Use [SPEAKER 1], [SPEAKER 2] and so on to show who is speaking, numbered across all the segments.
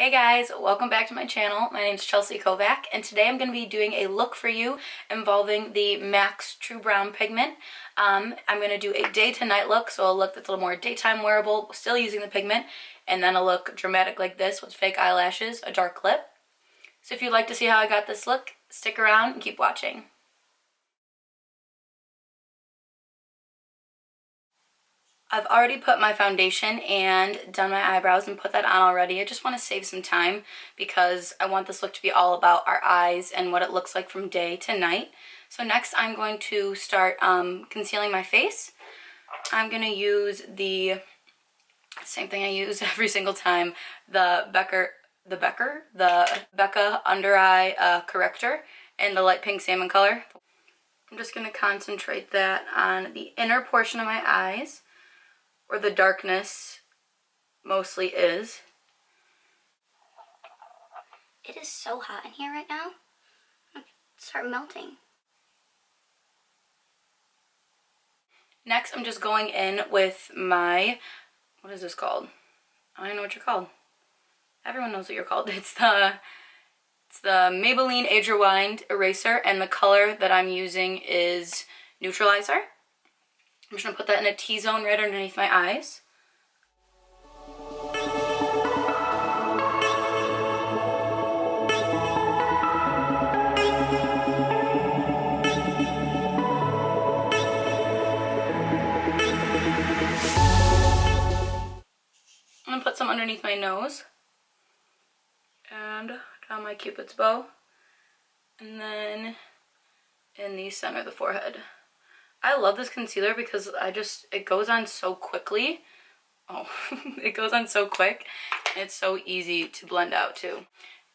[SPEAKER 1] Hey guys, welcome back to my channel. My name is Chelsea Kovac, and today I'm going to be doing a look for you involving the MAC True Brown Pigment. I'm going to do a day to night look, so a look that's a little more daytime wearable, still using the pigment, and then a look dramatic like this with fake eyelashes, a dark lip. So if you'd like to see how I got this look, stick around and keep watching. I've already put my foundation and done my eyebrows and put that on already. I just want to save some time because I want this look to be all about our eyes and what it looks like from day to night. So next I'm going to start concealing my face. I'm going to use the same thing I use every single time, the Becca Under Eye Corrector in the light pink salmon color. I'm just going to concentrate that on the inner portion of my eyes, where the darkness mostly is.
[SPEAKER 2] It is so hot in here right now. I'm gonna start melting.
[SPEAKER 1] Next, I'm just going in with my, what is this called? I don't even know what you're called. Everyone knows what you're called. It's the Maybelline Age Rewind Eraser, and the color that I'm using is Neutralizer. I'm just going to put that in a T-zone right underneath my eyes. I'm going to put some underneath my nose and down my Cupid's bow, and then in the center of the forehead. I love this concealer because it goes on so quickly. Oh, it goes on so quick. It's so easy to blend out too.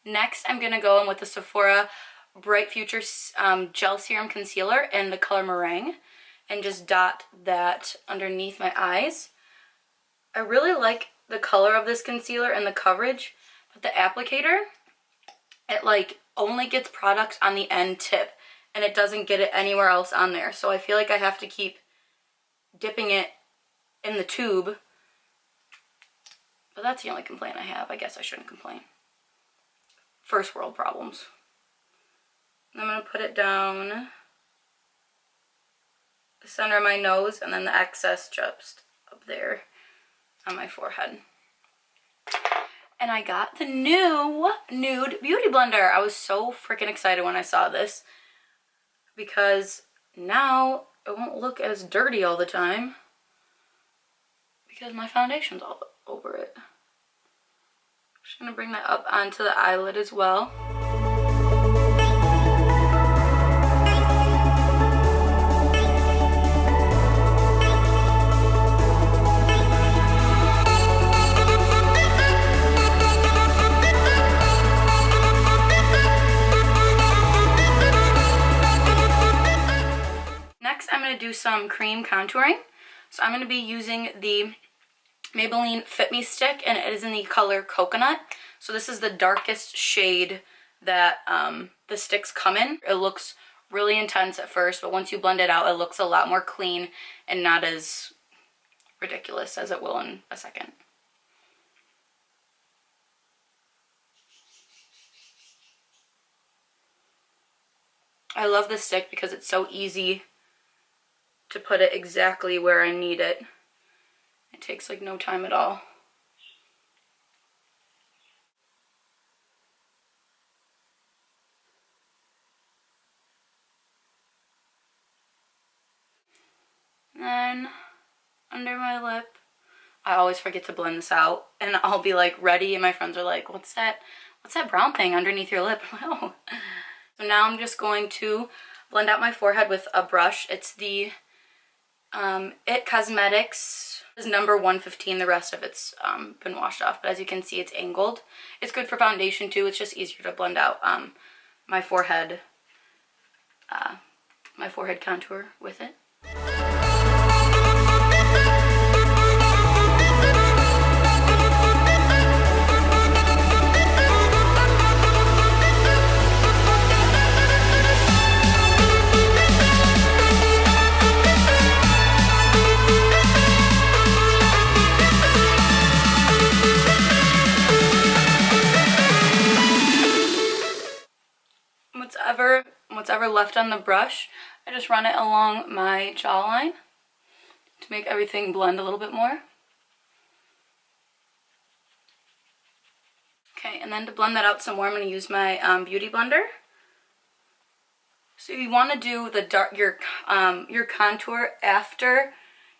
[SPEAKER 1] Next, I'm going to go in with the Sephora Bright Future Gel Serum Concealer in the color Meringue and just dot that underneath my eyes. I really like the color of this concealer and the coverage, but the applicator, it like only gets product on the end tip, and it doesn't get it anywhere else on there. So I feel like I have to keep dipping it in the tube. But that's the only complaint I have. I guess I shouldn't complain. First world problems. And I'm going to put it down the center of my nose, and then the excess just up there on my forehead. And I got the new Nude Beauty Blender. I was so freaking excited when I saw this, because now it won't look as dirty all the time because my foundation's all over it. I'm just going to bring that up onto the eyelid as well. Do some cream contouring. So I'm going to be using the Maybelline Fit Me Stick, and it is in the color Coconut. So this is the darkest shade that the sticks come in. It looks really intense at first, but once you blend it out, it looks a lot more clean and not as ridiculous as it will in a second. I love this stick because it's so easy to put it exactly where I need it. It takes like no time at all. And then under my lip, I always forget to blend this out, and I'll be like ready, and my friends are like, what's that brown thing underneath your lip? I'm like, oh. So now I'm just going to blend out my forehead with a brush. It's the It Cosmetics is number 115. The rest of it's been washed off, but as you can see, it's angled. It's good for foundation too. It's just easier to blend out my forehead contour with it. whatever left on the brush, I just run it along my jawline to make everything blend a little bit more. Okay, and then to blend that out some more, I'm going to use my Beauty Blender. So you want to do the your contour after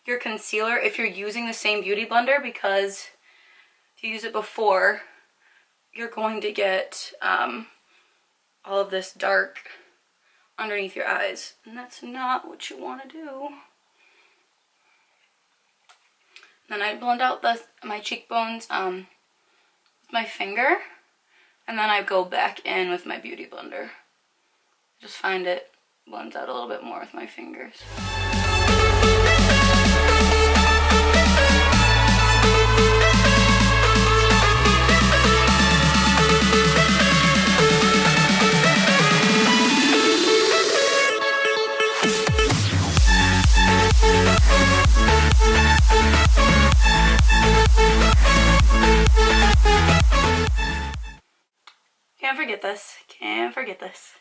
[SPEAKER 1] your concealer if you're using the same Beauty Blender, because if you use it before, you're going to get all of this dark underneath your eyes, and that's not what you want to do. Then I blend out my cheekbones with my finger, and then I go back in with my Beauty Blender. Just find it blends out a little bit more with my fingers. Can't forget this. Can't forget this.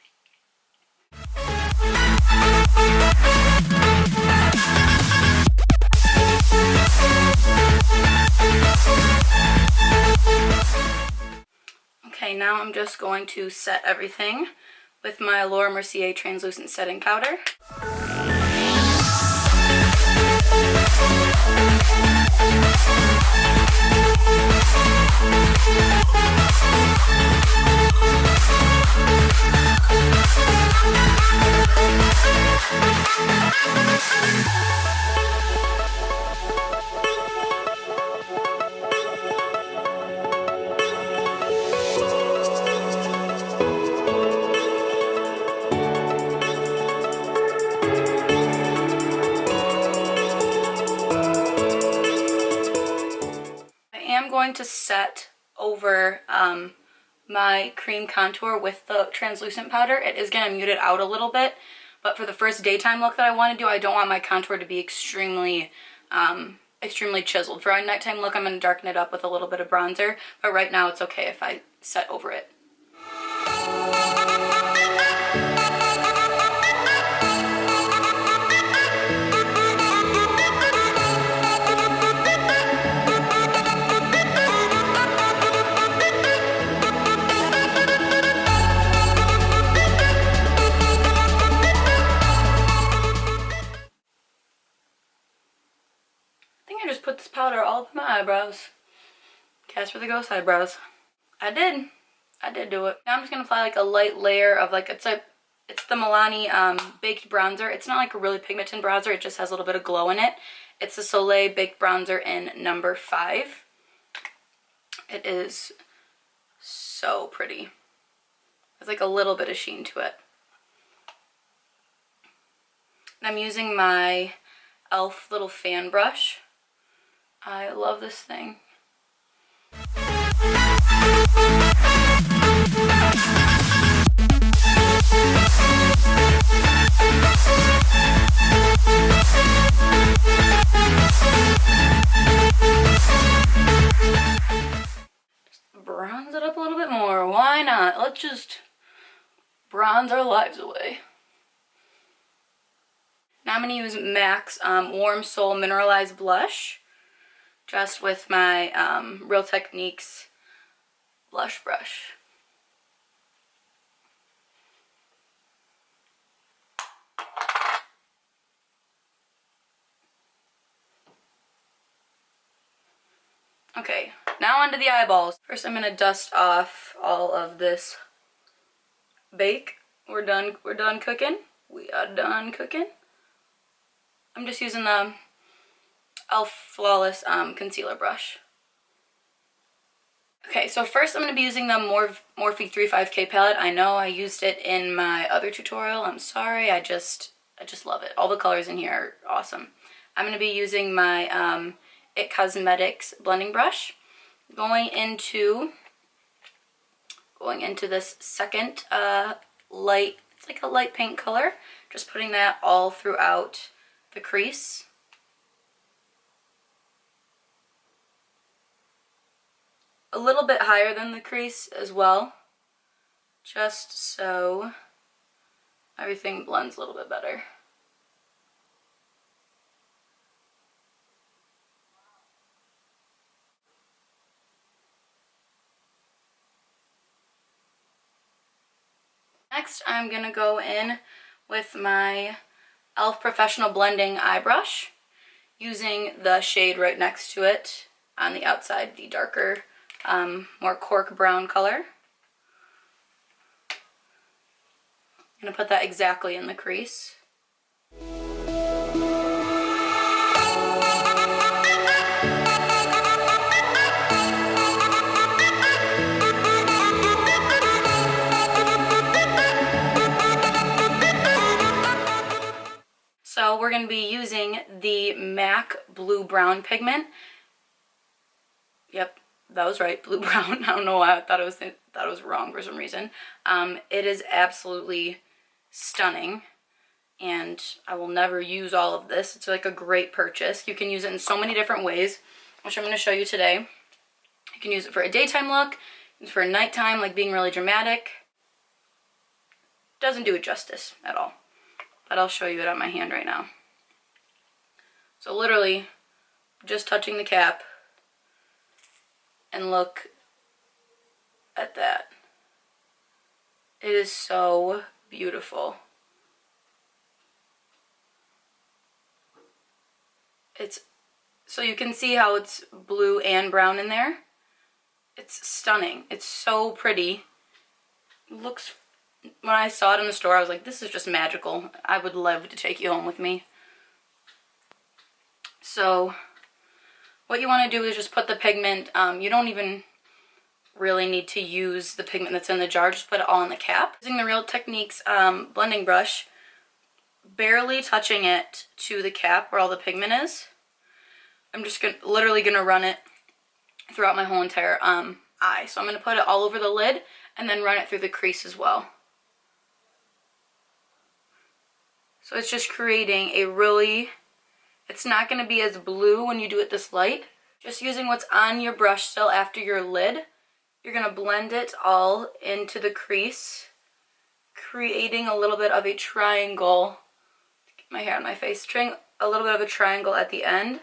[SPEAKER 1] Okay, now I'm just going to set everything with my Laura Mercier translucent setting powder. To set over my cream contour with the translucent powder. It is going to mute it out a little bit, but for the first daytime look that I want to do, I don't want my contour to be extremely chiseled. For our nighttime look, I'm going to darken it up with a little bit of bronzer, but right now it's okay if I set over it. Put this powder all over my eyebrows. Casper the Ghost eyebrows. I did do it. Now I'm just gonna apply like a light layer of like, it's the Milani baked bronzer. It's not like a really pigmented bronzer, it just has a little bit of glow in it. It's the Soleil baked bronzer in number 5. It is so pretty. There's like a little bit of sheen to it. And I'm using my e.l.f. little fan brush. I love this thing. Just bronze it up a little bit more. Why not? Let's just bronze our lives away. Now I'm going to use MAC's Warm Soul Mineralized Blush. Just with my Real Techniques blush brush. Okay, now onto the eyeballs. First I'm going to dust off all of this bake. We're done cooking. We are done cooking. I'm just using the e.l.f. Flawless concealer brush. Okay, so first I'm going to be using the Morphe 35K palette. I know I used it in my other tutorial. I'm sorry. I just love it. All the colors in here are awesome. I'm going to be using my It Cosmetics blending brush. Going into this second light, it's like a light pink color. Just putting that all throughout the crease. A little bit higher than the crease as well, just so everything blends a little bit better. Next, I'm going to go in with my e.l.f. Professional Blending Eye Brush, using the shade right next to it on the outside, the darker, more cork brown color. I'm going to put that exactly in the crease. So we're going to be using the MAC Blue Brown pigment. Yep, that was right, blue brown. I don't know why I thought it was wrong for some reason. It is absolutely stunning, and I will never use all of this. It's like a great purchase. You can use it in so many different ways, which I'm going to show you today. You can use it for a daytime look, for a nighttime, like being really dramatic. Doesn't do it justice at all. But I'll show you it on my hand right now. So literally, just touching the cap, and look at that. It is so beautiful. So you can see how it's blue and brown in there. It's stunning. It's so pretty. It looks, when I saw it in the store, I was like, this is just magical. I would love to take you home with me. So what you want to do is just put the pigment, you don't even really need to use the pigment that's in the jar, just put it all in the cap. Using the Real Techniques blending brush, barely touching it to the cap where all the pigment is. I'm just literally going to run it throughout my whole entire eye. So I'm going to put it all over the lid and then run it through the crease as well. So it's just creating a really, it's not going to be as blue when you do it this light. Just using what's on your brush still after your lid, you're going to blend it all into the crease, creating a little bit of a triangle. Get my hair on my face. Trying a little bit of a triangle at the end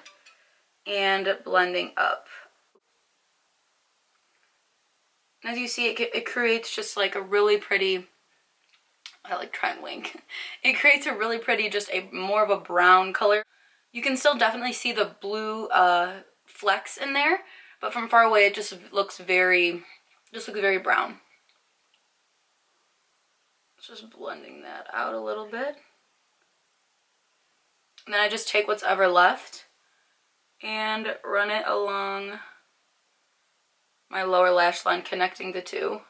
[SPEAKER 1] and blending up. And as you see, it creates just like a really pretty, I like try and wink. It creates a really pretty, just a more of a brown color. You can still definitely see the blue flecks in there, but from far away it just looks very brown. Just blending that out a little bit. And then I just take what's ever left and run it along my lower lash line, connecting the two.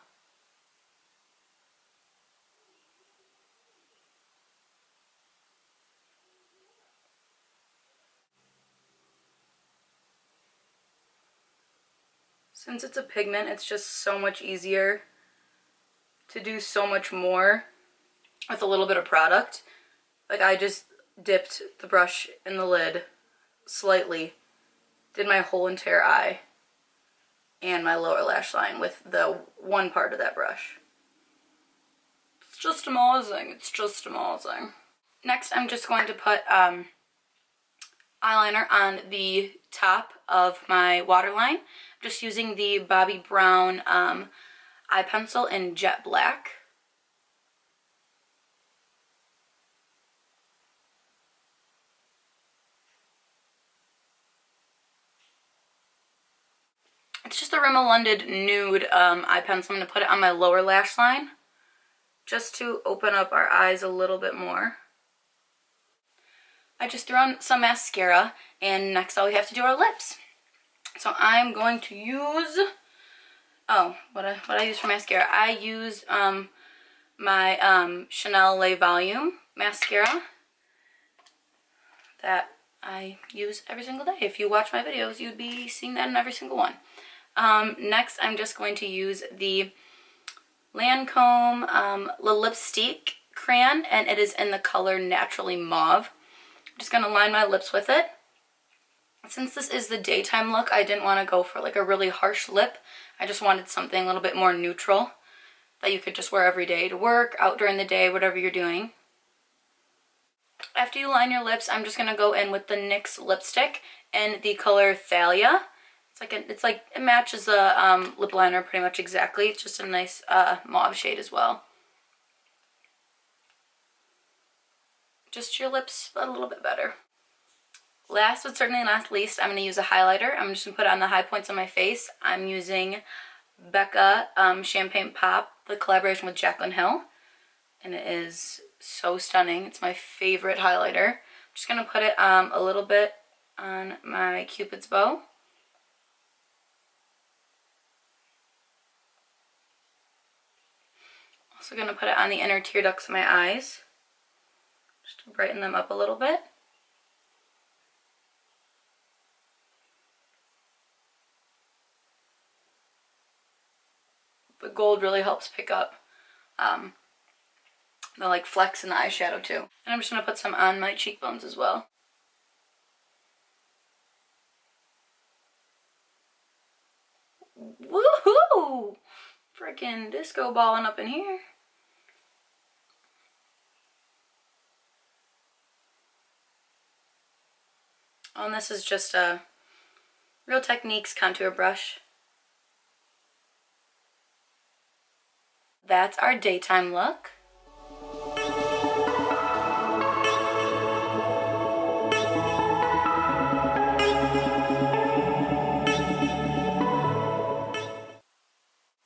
[SPEAKER 1] Since it's a pigment, it's just so much easier to do so much more with a little bit of product. Like, I just dipped the brush in the lid slightly, did my whole entire eye and my lower lash line with the one part of that brush. It's just amazing. It's just amazing. Next, I'm just going to put eyeliner on the top of my waterline. I'm just using the Bobbi Brown eye pencil in jet black. It's just a Rimmel London nude eye pencil. I'm going to put it on my lower lash line just to open up our eyes a little bit more. I just threw on some mascara, and next all we have to do are lips. So I'm going to use, what I use for mascara. I use my Chanel Le Volume mascara that I use every single day. If you watch my videos, you'd be seeing that in every single one. Next, I'm just going to use the Lancôme Le Lipstick Crayon, and it is in the color Naturally Mauve. I'm just going to line my lips with it. Since this is the daytime look, I didn't want to go for like a really harsh lip. I just wanted something a little bit more neutral. that you could just wear every day to work, out during the day, whatever you're doing. After you line your lips, I'm just going to go in with the NYX lipstick in the color Thalia. It matches the lip liner pretty much exactly. It's just a nice mauve shade as well. Just your lips a little bit better. Last but certainly not least, I'm going to use a highlighter. I'm just going to put it on the high points of my face. I'm using Becca Champagne Pop, the collaboration with Jaclyn Hill. And it is so stunning. It's my favorite highlighter. I'm just going to put it a little bit on my Cupid's bow. Also going to put it on the inner tear ducts of my eyes, just to brighten them up a little bit. The gold really helps pick up the like flecks in the eyeshadow too. And I'm just going to put some on my cheekbones as well. Woohoo! Freaking disco balling up in here. Oh, and this is just a Real Techniques contour brush. That's our daytime look.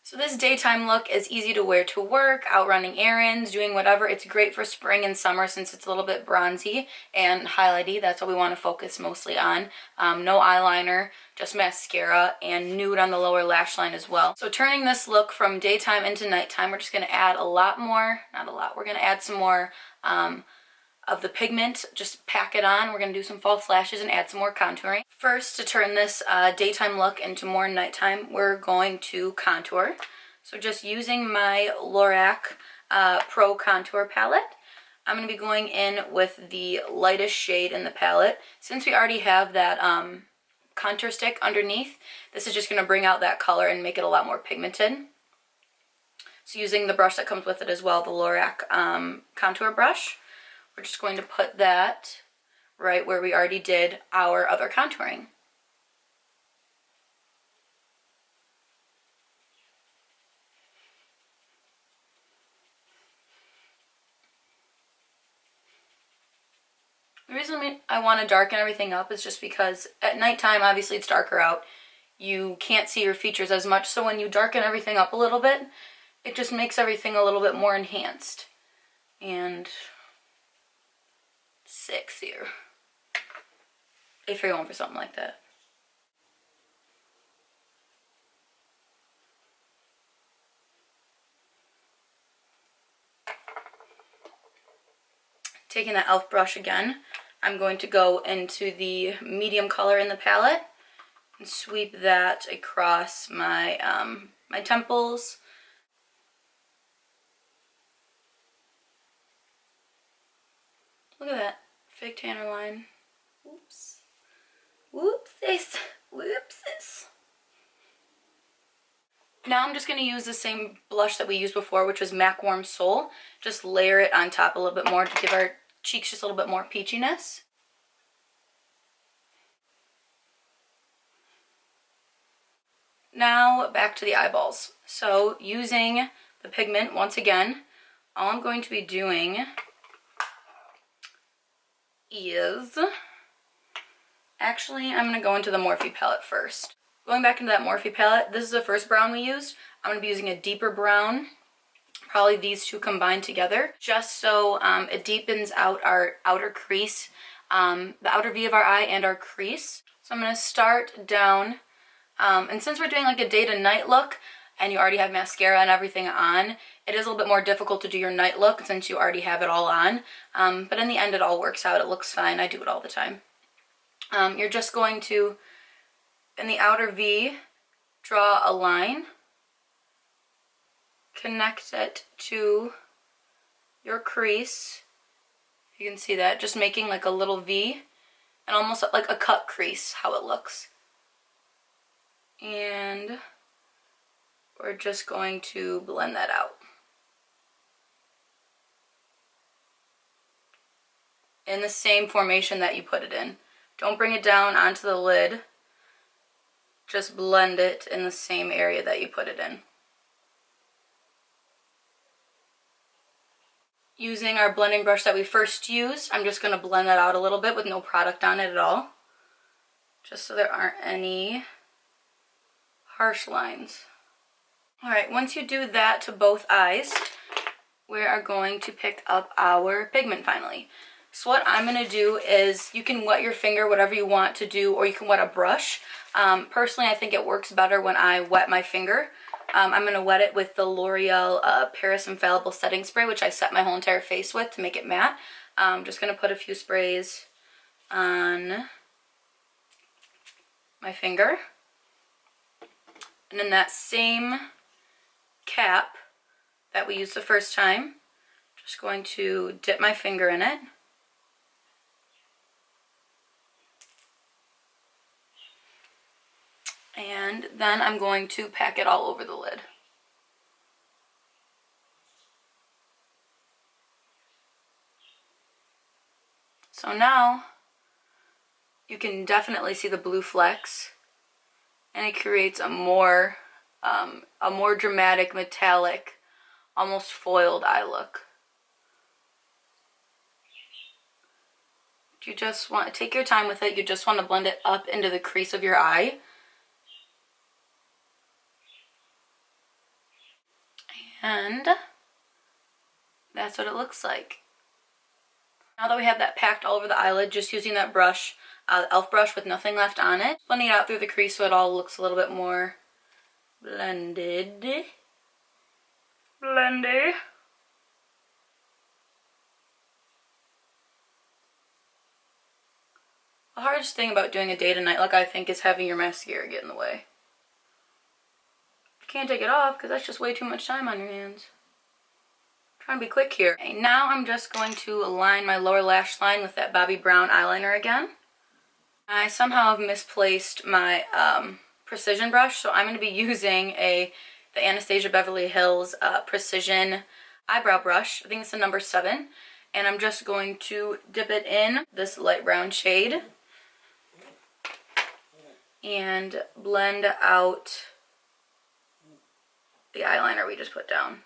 [SPEAKER 1] So this daytime look is easy to wear to work, out running errands, doing whatever. It's great for spring and summer since it's a little bit bronzy and highlighty. That's what we want to focus mostly on. No eyeliner, just mascara, and nude on the lower lash line as well. So turning this look from daytime into nighttime, we're just going to add a lot more, not a lot, we're going to add some more of the pigment, just pack it on. We're going to do some false lashes and add some more contouring. First, to turn this daytime look into more nighttime, we're going to contour. So just using my Lorac Pro Contour Palette, I'm going to be going in with the lightest shade in the palette. Since we already have that contour stick underneath, this is just going to bring out that color and make it a lot more pigmented. So using the brush that comes with it as well, the Lorac contour brush, we're just going to put that right where we already did our other contouring. The reason I want to darken everything up is just because at nighttime, obviously it's darker out. You can't see your features as much, so when you darken everything up a little bit, it just makes everything a little bit more enhanced and sexier, if you're going for something like that. Taking that e.l.f. brush again, I'm going to go into the medium color in the palette and sweep that across my my temples. Look at that fake tanner line. Oops. Whoopsies. Whoopsies. Now I'm just going to use the same blush that we used before, which was MAC Warm Soul. Just layer it on top a little bit more to give our cheeks just a little bit more peachiness. Now back to the eyeballs. So using the pigment once again, all I'm going to be doing is, actually I'm going to go into the Morphe palette first. Going back into that Morphe palette, this is the first brown we used. I'm going to be using a deeper brown, probably these two combined together, just so it deepens out our outer crease, the outer V of our eye and our crease. So I'm going to start down, and since we're doing like a day to night look, and you already have mascara and everything on, it is a little bit more difficult to do your night look since you already have it all on. But in the end, it all works out. It looks fine. I do it all the time. You're just going to, in the outer V, draw a line, connect it to your crease. You can see that, just making like a little V, and almost like a cut crease, how it looks. And we're just going to blend that out. in the same formation that you put it in. Don't bring it down onto the lid. Just blend it in the same area that you put it in. Using our blending brush that we first used, I'm just going to blend that out a little bit with no product on it at all. Just so there aren't any harsh lines. Alright, once you do that to both eyes, we are going to pick up our pigment finally. So what I'm going to do is, you can wet your finger, whatever you want to do, or you can wet a brush. Personally, I think it works better when I wet my finger. I'm going to wet it with the L'Oreal Paris Infallible Setting Spray, which I set my whole entire face with to make it matte. I'm just going to put a few sprays on my finger. And in that same cap that we used the first time, just going to dip my finger in it. And then I'm going to pack it all over the lid. So now you can definitely see the blue flecks, and it creates a more dramatic, metallic, almost foiled eye look. You just want to take your time with it. You just want to blend it up into the crease of your eye. And that's what it looks like. Now that we have that packed all over the eyelid, just using that brush, the e.l.f. brush with nothing left on it, blending it out through the crease so it all looks a little bit more blended. Blended. The hardest thing about doing a day to night look, I think, is having your mascara get in the way. You can't take it off because that's just way too much time on your hands. I'm trying to be quick here. Okay, now I'm just going to line my lower lash line with that Bobbi Brown eyeliner again. I somehow have misplaced my precision brush, so I'm going to be using the Anastasia Beverly Hills precision eyebrow brush. I think it's the number 7. And I'm just going to dip it in this light brown shade and blend out the eyeliner we just put down.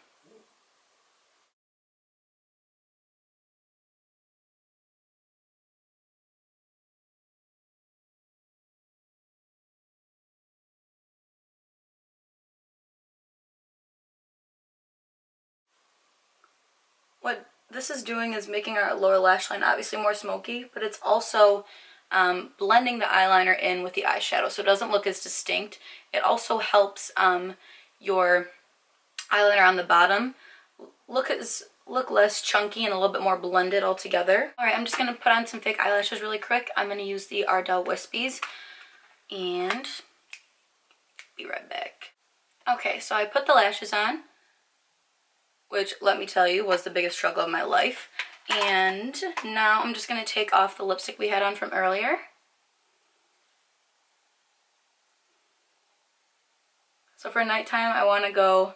[SPEAKER 1] What this is doing is making our lower lash line obviously more smoky, but it's also blending the eyeliner in with the eyeshadow so it doesn't look as distinct. It also helps your eyeliner on the bottom look less chunky and a little bit more blended all together. Alright, I'm just going to put on some fake eyelashes really quick. I'm going to use the Ardell Whispies and be right back. Okay, so I put the lashes on, which, let me tell you, was the biggest struggle of my life. And now I'm just going to take off the lipstick we had on from earlier. So for nighttime, I want to go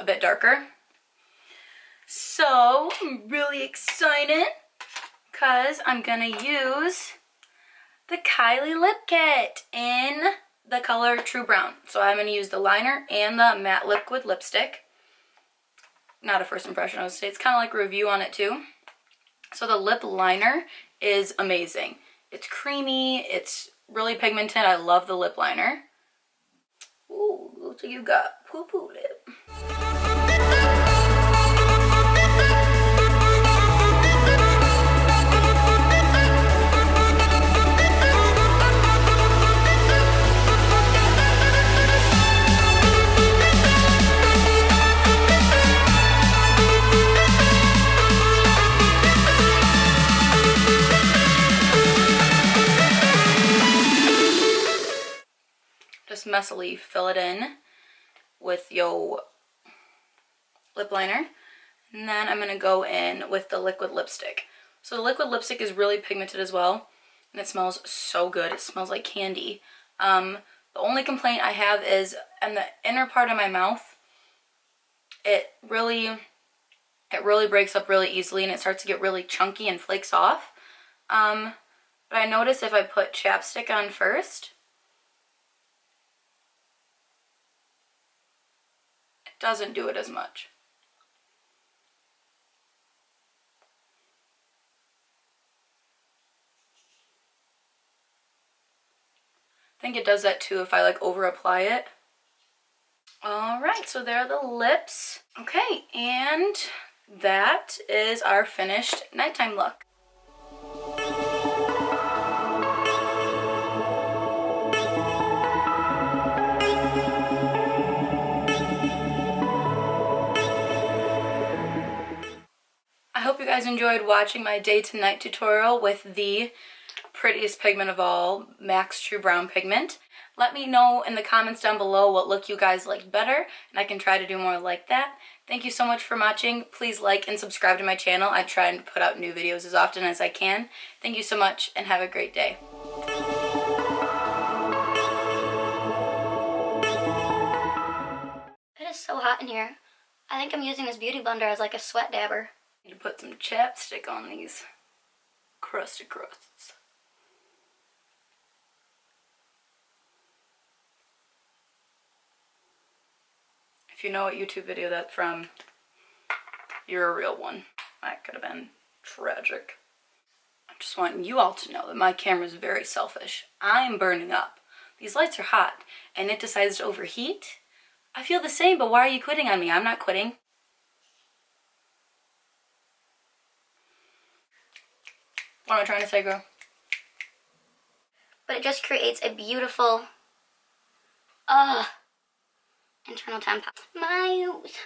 [SPEAKER 1] a bit darker. So I'm really excited because I'm going to use the Kylie lip kit in the color True Brown. So I'm going to use the liner and the matte liquid lipstick. Not a first impression, I would say. It's kind of like a review on it too. So the lip liner is amazing. It's creamy, it's really pigmented. I love the lip liner. Ooh, what do you got? Poo poo lip. Just messily fill it in with your lip liner, and then I'm going to go in with the liquid lipstick. So the liquid lipstick is really pigmented as well, and it smells so good. It smells like candy. The only complaint I have is in the inner part of my mouth, it really breaks up really easily, and it starts to get really chunky and flakes off. But I notice if I put chapstick on first, it doesn't do it as much. I think it does that too if I like over apply it. Alright, so there are the lips. Okay, and that is our finished nighttime look. I hope you guys enjoyed watching my day to night tutorial with the prettiest pigment of all, MAC's True Brown Pigment. Let me know in the comments down below what look you guys liked better, and I can try to do more like that. Thank you so much for watching. Please like and subscribe to my channel. I try and put out new videos as often as I can. Thank you so much, and have a great day.
[SPEAKER 2] It is so hot in here. I think I'm using this beauty blender as like a sweat dabber.
[SPEAKER 1] Need to put some chapstick on these crusty crusts. If you know what YouTube video that's from, you're a real one. That could have been tragic. I just want you all to know that my camera is very selfish. I'm burning up. These lights are hot, and it decides to overheat. I feel the same, but why are you quitting on me? I'm not quitting. What am I trying to say, girl?
[SPEAKER 2] But it just creates a beautiful, internal tempo. My youth,